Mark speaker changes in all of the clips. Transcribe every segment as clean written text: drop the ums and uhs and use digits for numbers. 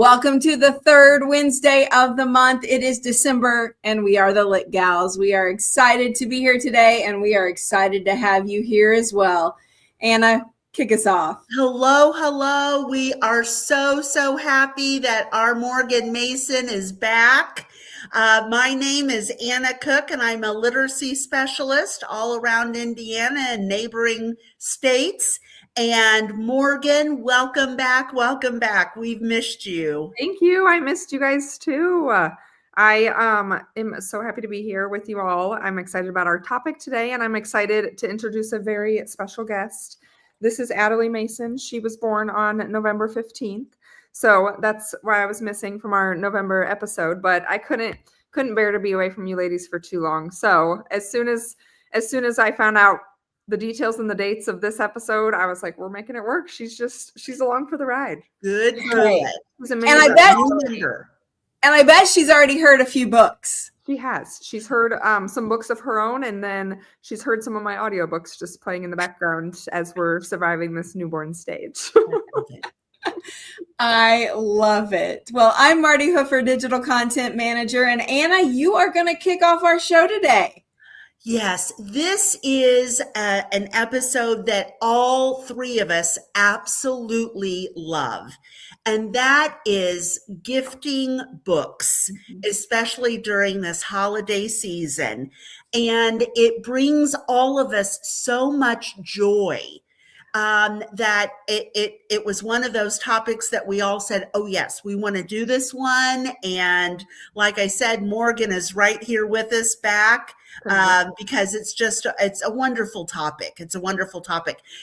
Speaker 1: Welcome to the third Wednesday of the month. It is December and we are the Lit Gals. We are excited to be here today and we are excited to have you here as well. Anna, kick us off.
Speaker 2: Hello. We are so happy that our Morgan Mason is back. My name is Anna Cook and I'm a literacy specialist all around Indiana and neighboring states. And Morgan, welcome back. We've missed you.
Speaker 3: Thank you. I missed you guys too. I am so happy to be here with you all. I'm excited about our topic today, and I'm excited to introduce a very special guest. This is Adelie Mason. She was born on November 15th. So that's why I was missing from our November episode, but I couldn't bear to be away from you ladies for too long. So as soon as I found out the details and the dates of this episode, I was like, we're making it work. She's along for the ride.
Speaker 2: Good.
Speaker 1: And I bet she's already heard a few books.
Speaker 3: She has. She's heard some books of her own, and then she's heard some of my audiobooks just playing in the background as we're surviving this newborn stage.
Speaker 1: I love it. Well, I'm Martie Hoofer, Digital Content Manager, and Anna, you are going to kick off our show today.
Speaker 2: Yes, this is an episode that all three of us absolutely love, and that is gifting books, especially during this holiday season. And it brings all of us so much joy that it was one of those topics that we all said, oh yes, we want to do this one. And like I said, Morgan is right here with us back. Because it's a wonderful topic.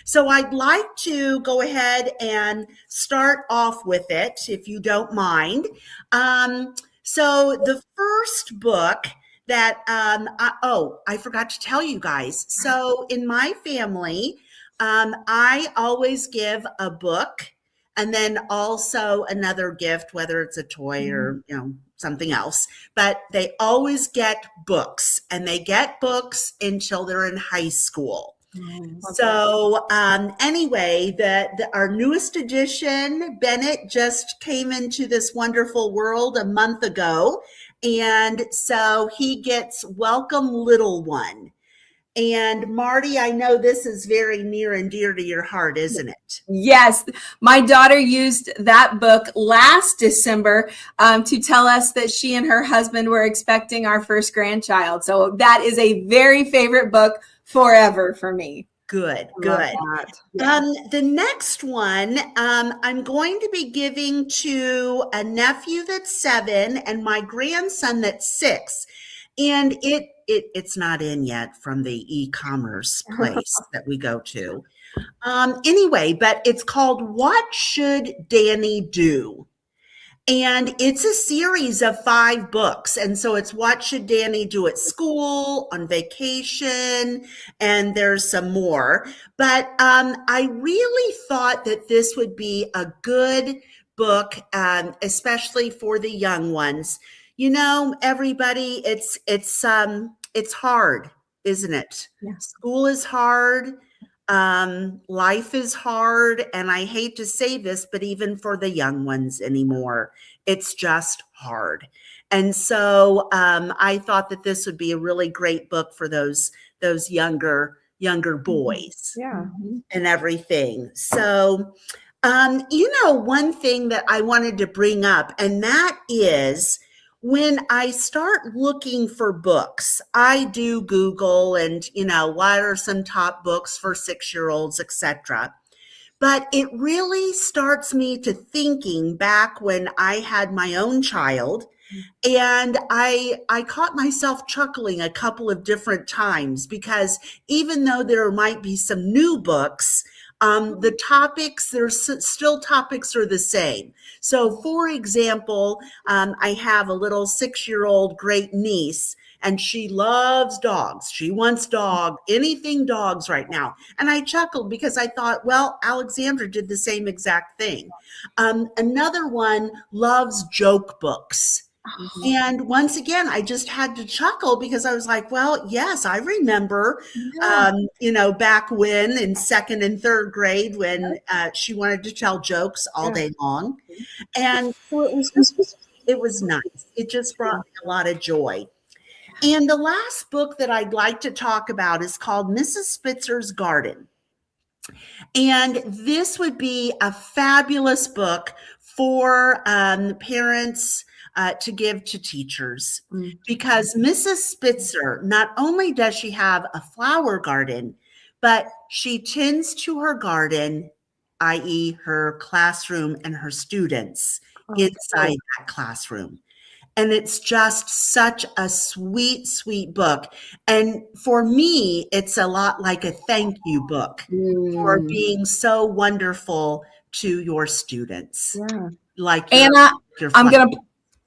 Speaker 2: So I'd like to go ahead and start off with it, if you don't mind. So the first book that, I forgot to tell you guys. So in my family, I always give a book and then also another gift, whether it's a toy or, something else, but they always get books, and they get books until they're in high school. So anyway, our newest edition, Bennett, just came into this wonderful world a month ago. And so he gets Welcome Little One. And Martie, I know this is very near and dear to your heart, isn't it?
Speaker 1: Yes. My daughter used that book last December to tell us that she and her husband were expecting our first grandchild. So that is a very favorite book forever for me.
Speaker 2: Good.
Speaker 1: Yeah.
Speaker 2: The next one, I'm going to be giving to a nephew that's 7 and my grandson that's 6. And it's not in yet from the e-commerce place that we go to. Anyway, but it's called What Should Danny Do? And it's a series of 5 books. And so it's what should Danny do at school, on vacation, and there's some more. But I really thought that this would be a good book, especially for the young ones. Everybody, it's hard, isn't it?
Speaker 3: Yeah.
Speaker 2: School is hard. Life is hard. And I hate to say this, but even for the young ones anymore, it's just hard. And so I thought that this would be a really great book for those younger boys.
Speaker 3: Yeah.
Speaker 2: And everything. So, one thing that I wanted to bring up, and that is, when I start looking for books, I do Google and, what are some top books for 6-year-olds, etc. But it really starts me to thinking back when I had my own child, and I caught myself chuckling a couple of different times, because even though there might be some new books, the topics, still topics are the same. So for example, I have a little 6-year-old great niece, and she loves dogs. She wants anything dogs right now. And I chuckled because I thought, well, Alexandra did the same exact thing. Another one loves joke books. And once again, I just had to chuckle because I was like, well, yes, I remember, back when in second and third grade when she wanted to tell jokes all day long. And so it was nice. It just brought me a lot of joy. And the last book that I'd like to talk about is called Mrs. Spitzer's Garden. And this would be a fabulous book for parents to give to teachers, because Mrs. Spitzer, not only does she have a flower garden, but she tends to her garden, i.e. her classroom and her students inside that classroom. And it's just such a sweet, sweet book. And for me, it's a lot like a thank you book for being so wonderful to your students. Like
Speaker 1: Anna,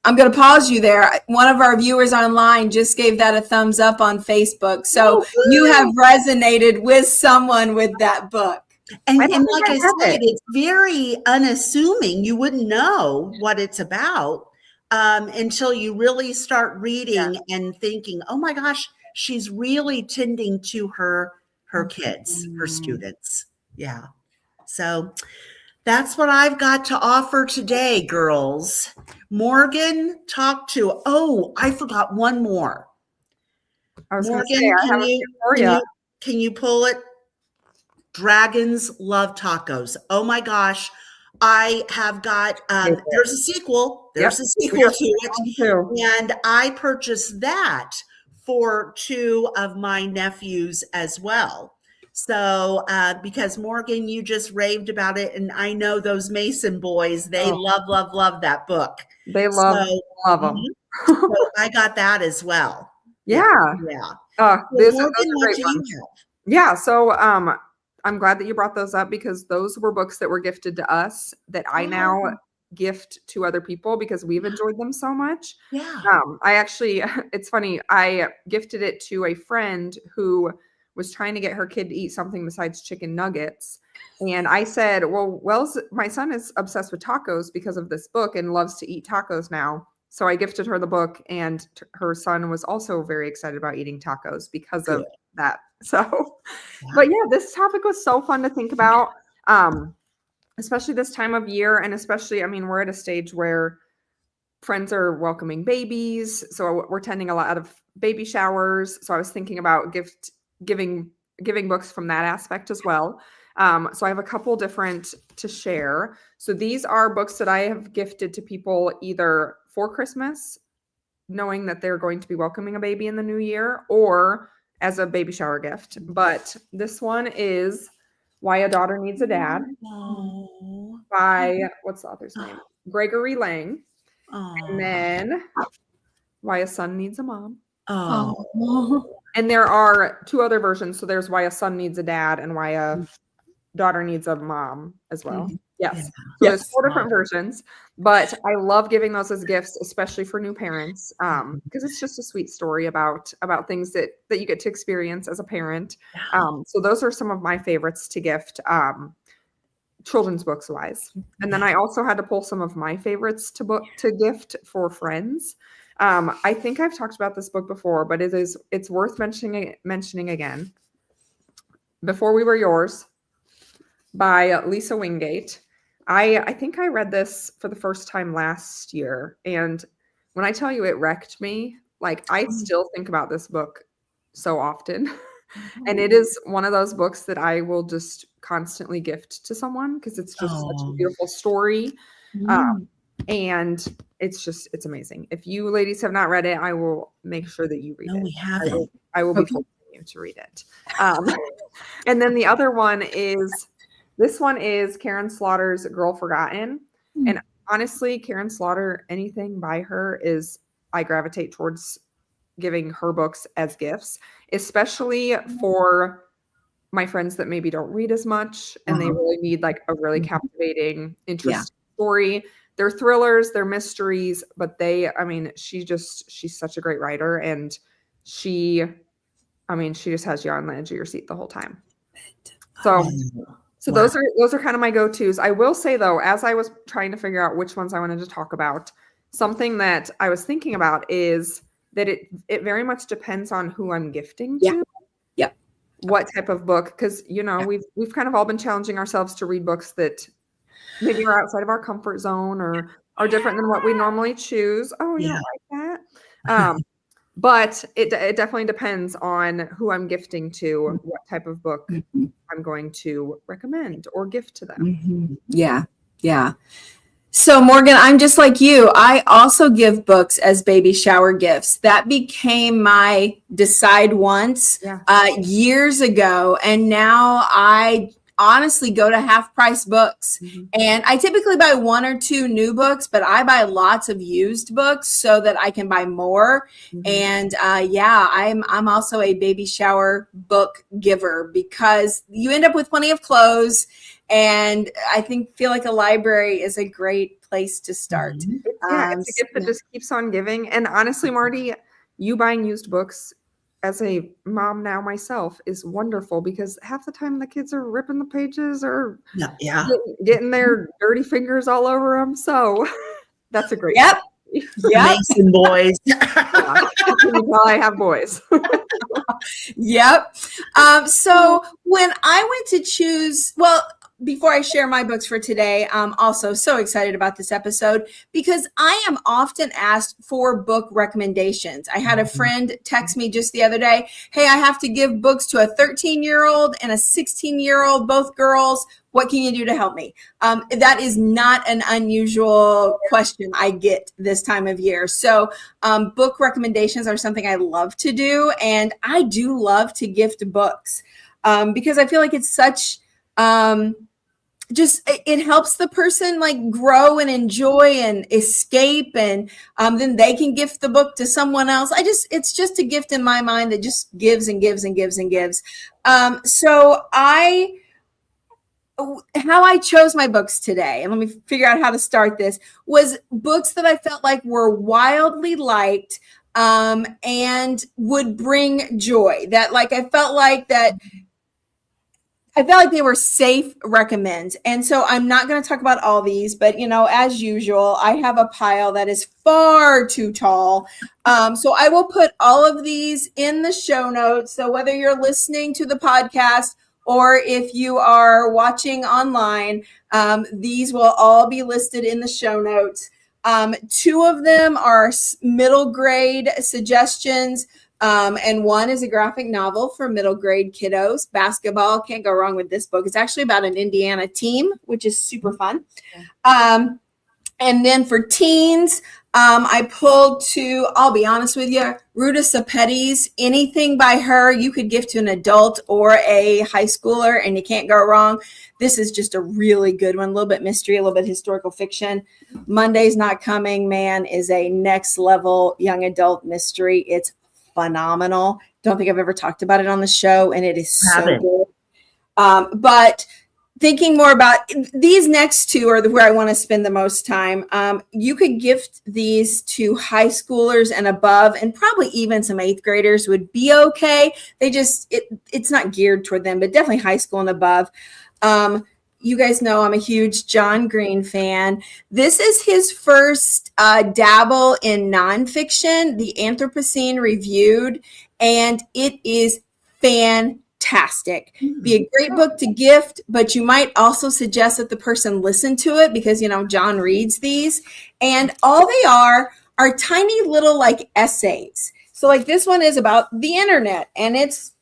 Speaker 1: I'm gonna pause you there. One of our viewers online just gave that a thumbs up on Facebook. So you have resonated with someone with that book.
Speaker 2: And like I said, it's very unassuming. You wouldn't know what it's about until you really start reading and thinking, oh my gosh, she's really tending to her kids, her students. Yeah. So that's what I've got to offer today, girls. Morgan, I forgot one more. Morgan, can you pull it? Dragons Love Tacos. Oh my gosh. I have got, there's a sequel. There's a sequel to it. And I purchased that for 2 of my nephews as well. So, because Morgan, you just raved about it. And I know those Mason boys, they love that book.
Speaker 3: They love them.
Speaker 2: So I got that as well.
Speaker 3: Yeah.
Speaker 2: This is a great one.
Speaker 3: Yeah. So, I'm glad that you brought those up, because those were books that were gifted to us that I now gift to other people because we've enjoyed them so much.
Speaker 2: Yeah.
Speaker 3: It's funny. I gifted it to a friend who was trying to get her kid to eat something besides chicken nuggets. And I said, well, my son is obsessed with tacos because of this book and loves to eat tacos now. So I gifted her the book, and her son was also very excited about eating tacos because of that. So, but yeah, this topic was so fun to think about, especially this time of year. And especially, we're at a stage where friends are welcoming babies. So we're attending a lot of baby showers. So I was thinking about giving books from that aspect as well. So I have a couple different to share. So these are books that I have gifted to people either for Christmas, knowing that they're going to be welcoming a baby in the new year, or as a baby shower gift. But this one is Why a Daughter Needs a Dad by, what's the author's name? Gregory Lang. And then Why a Son Needs a Mom. And there are 2 other versions. So there's Why a Son Needs a Dad and Why a Daughter Needs a Mom as well. Yes. So there's 4 different versions, but I love giving those as gifts, especially for new parents, because it's just a sweet story about things that you get to experience as a parent. So those are some of my favorites to gift, children's books wise. And then I also had to pull some of my favorites to gift for friends. I think I've talked about this book before, but it's worth mentioning again. Before We Were Yours by Lisa Wingate. I think I read this for the first time last year. And when I tell you it wrecked me, like I still think about this book so often. And it is one of those books that I will just constantly gift to someone because it's just such a beautiful story. And it's amazing. If you ladies have not read it, I will make sure that you read it.
Speaker 2: No, we haven't.
Speaker 3: I will be forcing you to read it. And then the other one is, this one is Karen Slaughter's Girl Forgotten. And honestly, Karen Slaughter, anything by her I gravitate towards giving her books as gifts, especially for my friends that maybe don't read as much and they really need like a really captivating, interesting story. They're thrillers, they're mysteries, but she's such a great writer, and she just has you on the edge of your seat the whole time. So those are kind of my go-tos. I will say though, as I was trying to figure out which ones I wanted to talk about, something that I was thinking about is that it very much depends on who I'm gifting
Speaker 1: Yeah.
Speaker 3: to.
Speaker 1: Yep.
Speaker 3: What type of book? Because we've kind of all been challenging ourselves to read books that maybe are outside of our comfort zone or are different than what we normally choose. Oh, you don't like that? But it definitely depends on who I'm gifting to, what type of book I'm going to recommend or gift to them.
Speaker 1: Yeah. Yeah. So Morgan, I'm just like you. I also give books as baby shower gifts. That became my decide once years ago. And now I honestly go to half price books. And I typically buy 1 or 2 new books, but I buy lots of used books so that I can buy more. And I'm also a baby shower book giver because you end up with plenty of clothes. And I feel like a library is a great place to start.
Speaker 3: It's a gift that just keeps on giving. And honestly, Martie, you buying used books as a mom now myself is wonderful because half the time the kids are ripping the pages or getting their dirty fingers all over them. So that's a great
Speaker 2: Mason boys.
Speaker 3: I have boys.
Speaker 1: Yep. So when I went to choose, before I share my books for today, I'm also so excited about this episode because I am often asked for book recommendations. I had a friend text me just the other day, hey, I have to give books to a 13-year-old and a 16-year-old, both girls. What can you do to help me? That is not an unusual question I get this time of year. So book recommendations are something I love to do. And I do love to gift books because I feel like it's such... it helps the person like grow and enjoy and escape, and then they can gift the book to someone else. It's just a gift in my mind that just gives and gives and gives and gives. How I chose my books today, and let me figure out how to start this, was books that I felt like were wildly liked and would bring joy. That like I felt like they were safe recommends. And so I'm not going to talk about all these, but as usual, I have a pile that is far too tall. So I will put all of these in the show notes. So whether you're listening to the podcast or if you are watching online, these will all be listed in the show notes. 2 of them are middle grade suggestions. And 1 is a graphic novel for middle grade kiddos. Basketball, can't go wrong with this book. It's actually about an Indiana team, which is super fun. And then for teens, I pulled to, I'll be honest with you, Ruta Sepetys. Anything by her you could give to an adult or a high schooler, and you can't go wrong. This is just a really good one. A little bit mystery, a little bit historical fiction. Monday's Not Coming, man, is a next level young adult mystery. It's phenomenal. Don't think I've ever talked about it on the show, and it is so good. But thinking more about these next 2 are where I want to spend the most time. You could gift these to high schoolers and above, and probably even some 8th graders would be okay. It's not geared toward them, but definitely high school and above. You guys know I'm a huge John Green fan. This is his first dabble in nonfiction, The Anthropocene Reviewed, and it is fantastic. Be a great book to gift, but you might also suggest that the person listen to it because, John reads these, and all they are tiny little like essays. So like this one is about the internet, and it's,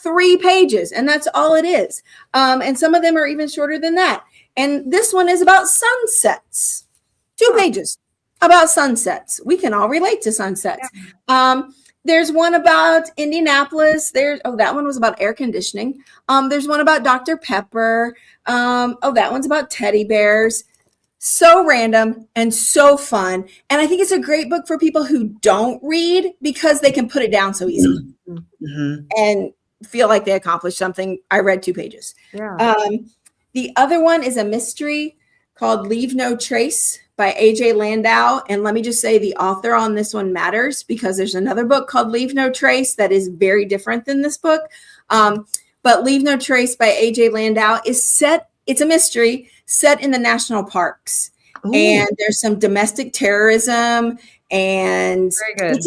Speaker 1: 3 pages, and that's all it is. And some of them are even shorter than that. And this one is about sunsets. 2 pages about sunsets. We can all relate to sunsets. There's one about Indianapolis. That one was about air conditioning. There's one about Dr. Pepper. That one's about teddy bears. So random and so fun. And I think it's a great book for people who don't read because they can put it down so easy. And feel like they accomplished something. I read 2 pages. The other one is a mystery called Leave No Trace by AJ Landau. And let me just say the author on this one matters because there's another book called Leave No Trace that is very different than this book. But Leave No Trace by AJ Landau it's a mystery set in the national parks.
Speaker 2: Ooh.
Speaker 1: And there's some domestic terrorism, and
Speaker 3: Very good.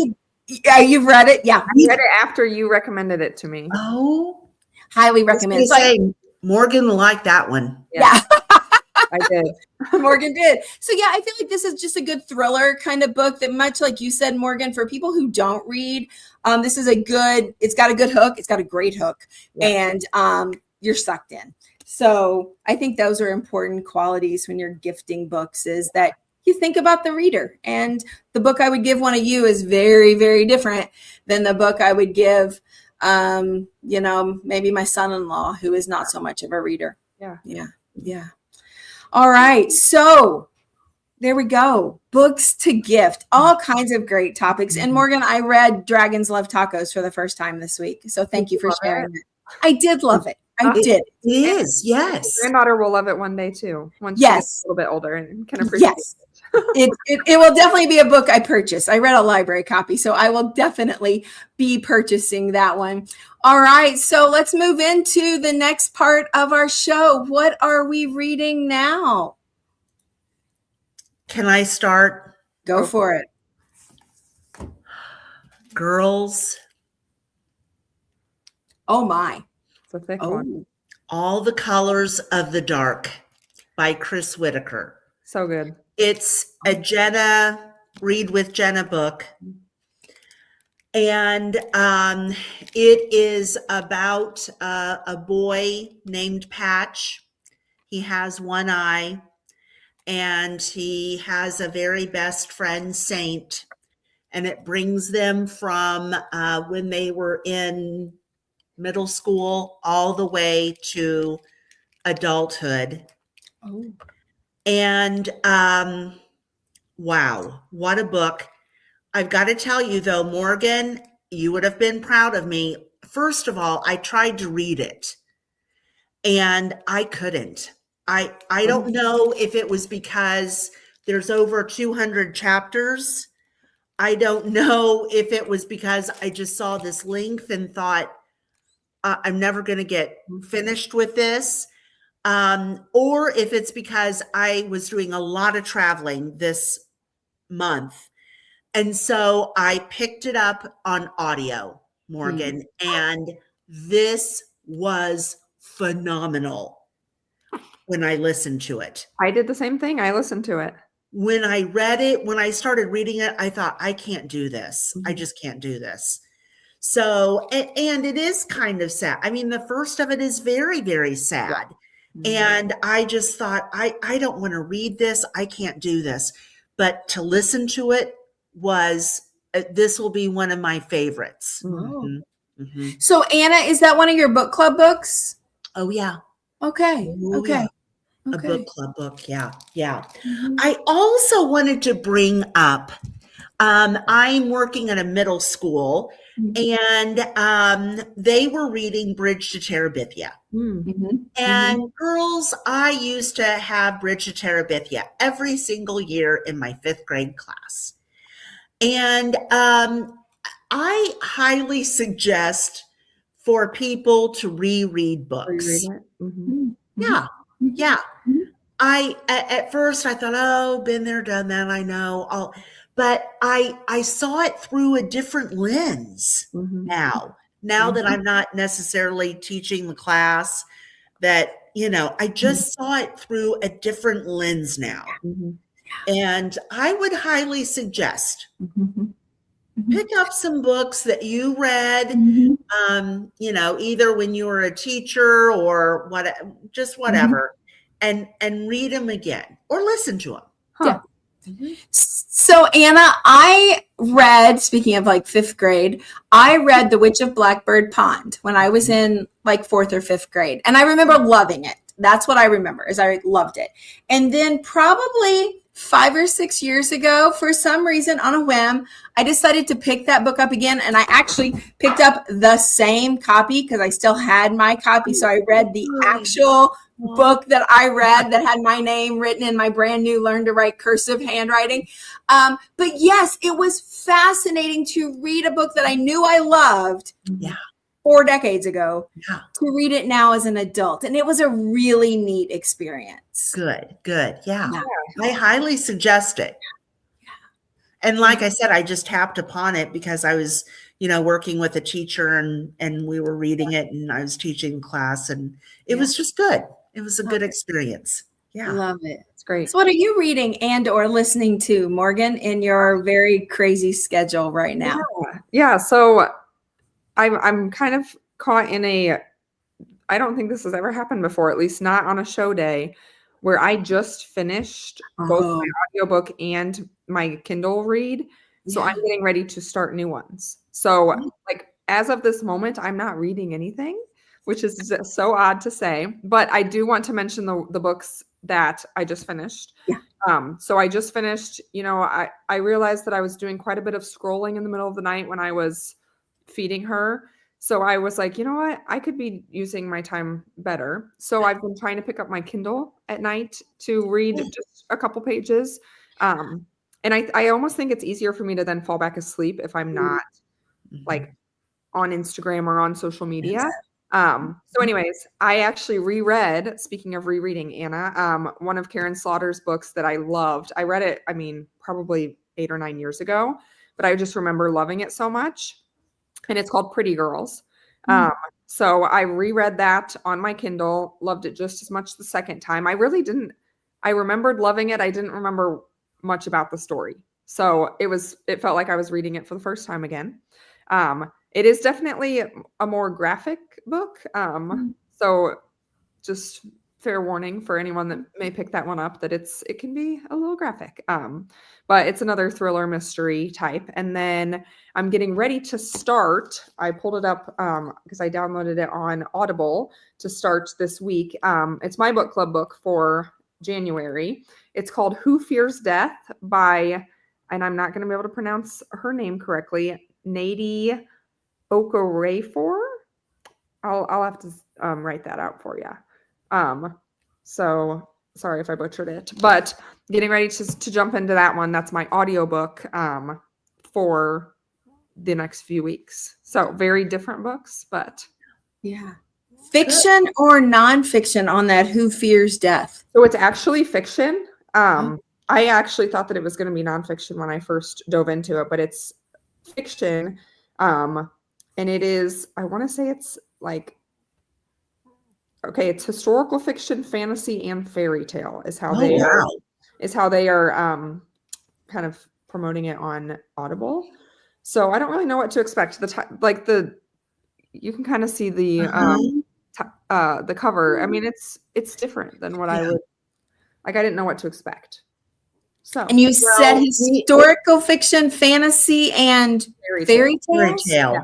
Speaker 1: You've read it? Yeah.
Speaker 3: I read it after you recommended it to me.
Speaker 2: Oh,
Speaker 1: Highly
Speaker 2: I was
Speaker 1: recommend.
Speaker 2: gonna say, Morgan will like that one.
Speaker 1: Yeah.
Speaker 3: I did.
Speaker 1: Morgan did. So yeah, I feel like this is just a good thriller kind of book that, much like you said, Morgan, for people who don't read, this is it's got a good hook. It's got a great hook, and you're sucked in. So I think those are important qualities when you're gifting books, is that you think about the reader. And the book I would give one of you is very, very different than the book I would give, maybe my son-in-law, who is not so much of a reader. Yeah. All right. So there we go. Books to gift, all kinds of great topics. And Morgan, I read Dragons Love Tacos for the first time this week. So thank you for sharing it. I did love it. I did.
Speaker 2: It is, yes.
Speaker 3: My granddaughter will love it one day too. Once she gets a little bit older and can appreciate
Speaker 1: it. It will definitely be a book I purchase. I read a library copy, so I will definitely be purchasing that one. All right, so let's move into the next part of our show. What are we reading now?
Speaker 2: Can I start?
Speaker 1: Go for it.
Speaker 2: Girls.
Speaker 1: Oh my.
Speaker 3: It's a thick one.
Speaker 2: All the Colors of the Dark by Chris Whitaker.
Speaker 3: So good.
Speaker 2: It's a Read with Jenna book. And it is about a boy named Patch. He has one eye, and he has a very best friend, Saint. And it brings them from when they were in middle school all the way to adulthood. And wow, what a book. I've got to tell you though, Morgan, you would have been proud of me. First of all, I tried to read it and I couldn't. I don't know if it was because there's over 200 chapters. I don't know if it was because I just saw this length and thought, I'm never going to get finished with this. Or if it's because I was doing a lot of traveling this month. And so I picked it up on audio, Morgan, and this was phenomenal when I listened to it.
Speaker 3: I did the same thing. I listened to it.
Speaker 2: When I read it, when I started reading it, I thought, I can't do this. I just can't do this. So, and it is kind of sad. I mean, the first of it is very, very sad. And I just thought, I don't want to read this. I can't do this. But to listen to it this will be one of my favorites.
Speaker 1: So Anna, is that one of your book club books?
Speaker 2: Oh, yeah.
Speaker 1: Okay.
Speaker 2: Yeah. A book club book. Yeah. I also wanted to bring up, I'm working at a middle school, and they were reading Bridge to Terabithia. And girls, I used to have Bridge to Terabithia every single year in my 5th grade class. And I highly suggest for people to reread books. Yeah. At first I thought, oh, been there, done that, I know. But I saw it through a different lens now that I'm not necessarily teaching the class, that, I just saw it through a different lens now. And I would highly suggest pick up some books that you read, either when you were a teacher or whatever, and read them again or listen to them.
Speaker 1: Yeah. So Anna, I read, speaking of like 5th grade, I read The Witch of Blackbird Pond when I was in like 4th or 5th grade. And I remember loving it. That's what I remember, is I loved it. And then probably 5 or 6 years ago, for some reason, on a whim, I decided to pick that book up again. And I actually picked up the same copy because I still had my copy. So I read the actual book that I read that had my name written in my brand new Learn to Write cursive handwriting. But yes, it was fascinating to read a book that I knew I loved. 4 decades ago
Speaker 2: Yeah.
Speaker 1: to read it now as an adult. And it was a really neat experience.
Speaker 2: Good. Yeah.
Speaker 1: Yeah.
Speaker 2: I highly suggest it. And like I said, I just tapped upon it because I was, working with a teacher and we were reading it and I was teaching class and it was just good. It was a good experience. Yeah.
Speaker 1: Love it.
Speaker 3: It's great.
Speaker 1: So what are you reading and or listening to, Morgan, in your very crazy schedule right now?
Speaker 3: Yeah. So I'm kind of caught in I don't think this has ever happened before, at least not on a show day, where I just finished both my audiobook and my Kindle read. So I'm getting ready to start new ones. So like as of this moment, I'm not reading anything, which is so odd to say, but I do want to mention the books that I just finished.
Speaker 1: Yeah.
Speaker 3: So I just finished, I realized that I was doing quite a bit of scrolling in the middle of the night when I was feeding her. So I was like, you know what? I could be using my time better. So I've been trying to pick up my Kindle at night to read just a couple pages. And I almost think it's easier for me to then fall back asleep if I'm not like on Instagram or on social media. So anyways, I actually reread, speaking of rereading, Anna, one of Karen Slaughter's books that I loved. I read it, probably 8 or 9 years ago, but I just remember loving it so much. And it's called Pretty Girls. So I reread that on my Kindle, loved it just as much the second time. I remembered loving it. I didn't remember much about the story. So it felt like I was reading it for the first time again. It is definitely a more graphic book. So just fair warning for anyone that may pick that one up that it can be a little graphic. But it's another thriller mystery type. And then I'm getting ready to start. I pulled it up because I downloaded it on Audible to start this week. It's my book club book for January. It's called Who Fears Death by, and I'm not going to be able to pronounce her name correctly, Nadie Okorafor. I'll have to write that out for you. So sorry if I butchered it, but getting ready to jump into that one. That's my audiobook for the next few weeks. So very different books, but
Speaker 1: yeah. Fiction or nonfiction on that Who Fears Death?
Speaker 3: So it's actually fiction. I actually thought that it was going to be nonfiction when I first dove into it, but it's fiction. And it is, I want to say it's like, okay, it's historical fiction, fantasy, and fairy tale is how they are kind of promoting it on Audible. So I don't really know what to expect. You can kind of see the cover. I mean, it's different than what I would like. I didn't know what to expect. So,
Speaker 1: and you said historical fiction, fantasy, and fairy tale.
Speaker 3: Yeah.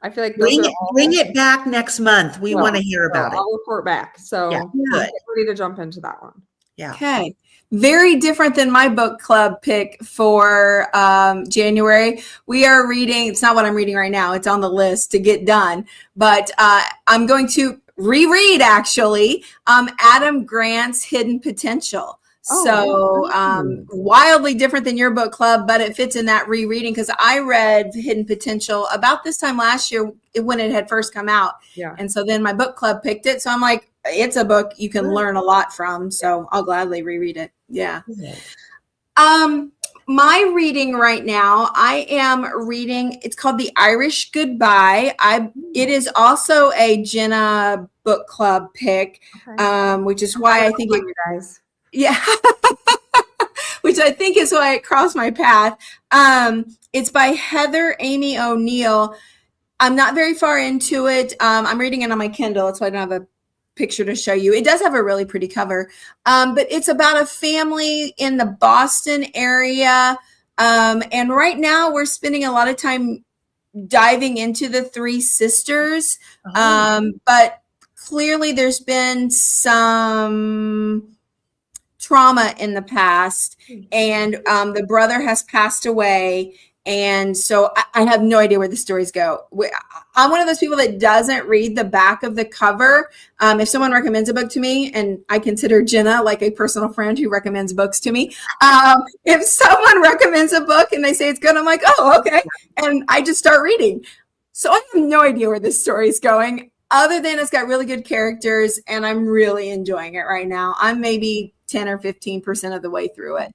Speaker 3: I feel like
Speaker 2: bring it back next month. We want to hear about it.
Speaker 3: I'll report back. So get ready to jump into that one.
Speaker 2: Yeah.
Speaker 1: Okay. Very different than my book club pick for January. We are reading, it's not what I'm reading right now. It's on the list to get done. But I'm going to reread, actually, Adam Grant's Hidden Potential. Wildly different than your book club, but it fits in that rereading because I read Hidden Potential about this time last year when it had first come out.
Speaker 3: Yeah.
Speaker 1: And so then my book club picked it. So I'm like, it's a book you can learn a lot from. So I'll gladly reread it. Yeah. My reading right now, I am reading, it's called The Irish Goodbye. It is also a Jenna book club pick, which is why I think
Speaker 3: you guys.
Speaker 1: Yeah. Which I think is why it crossed my path. It's by Heather Amy O'Neill. I'm not very far into it. I'm reading it on my Kindle. That's why I don't have a picture to show you. It does have a really pretty cover. But it's about a family in the Boston area. And right now we're spending a lot of time diving into the three sisters. But clearly there's been some trauma in the past, and the brother has passed away, and so I have no idea where the stories go. I'm one of those people that doesn't read the back of the cover. If someone recommends a book to me, and I consider Jenna like a personal friend who recommends books to me, if someone recommends a book and they say it's good, I'm like, oh, okay, and I just start reading. So I have no idea where this story is going, other than it's got really good characters, and I'm really enjoying it right now. I'm maybe 10 or 15% of the way through it.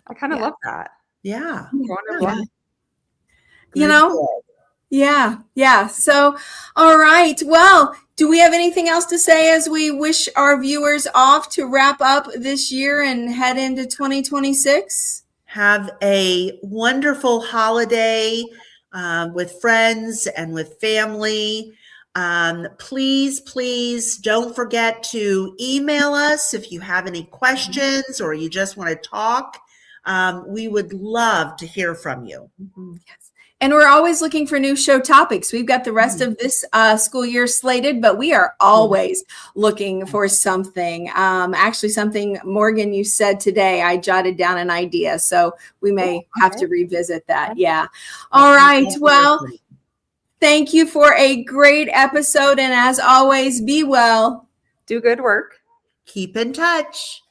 Speaker 3: I kind of love that.
Speaker 2: Yeah.
Speaker 1: Yeah. You know? Yeah. So, all right. Well, do we have anything else to say as we wish our viewers off to wrap up this year and head into 2026?
Speaker 2: Have a wonderful holiday with friends and with family. Please don't forget to email us if you have any questions or you just want to talk. We would love to hear from you.
Speaker 1: Yes. And we're always looking for new show topics. We've got the rest of this school year slated, but we are always looking for something. Actually, something, Morgan, you said today, I jotted down an idea, so we may have to revisit that. Yeah. All right. Well, thank you for a great episode. And as always, be well.
Speaker 3: Do good work.
Speaker 2: Keep in touch.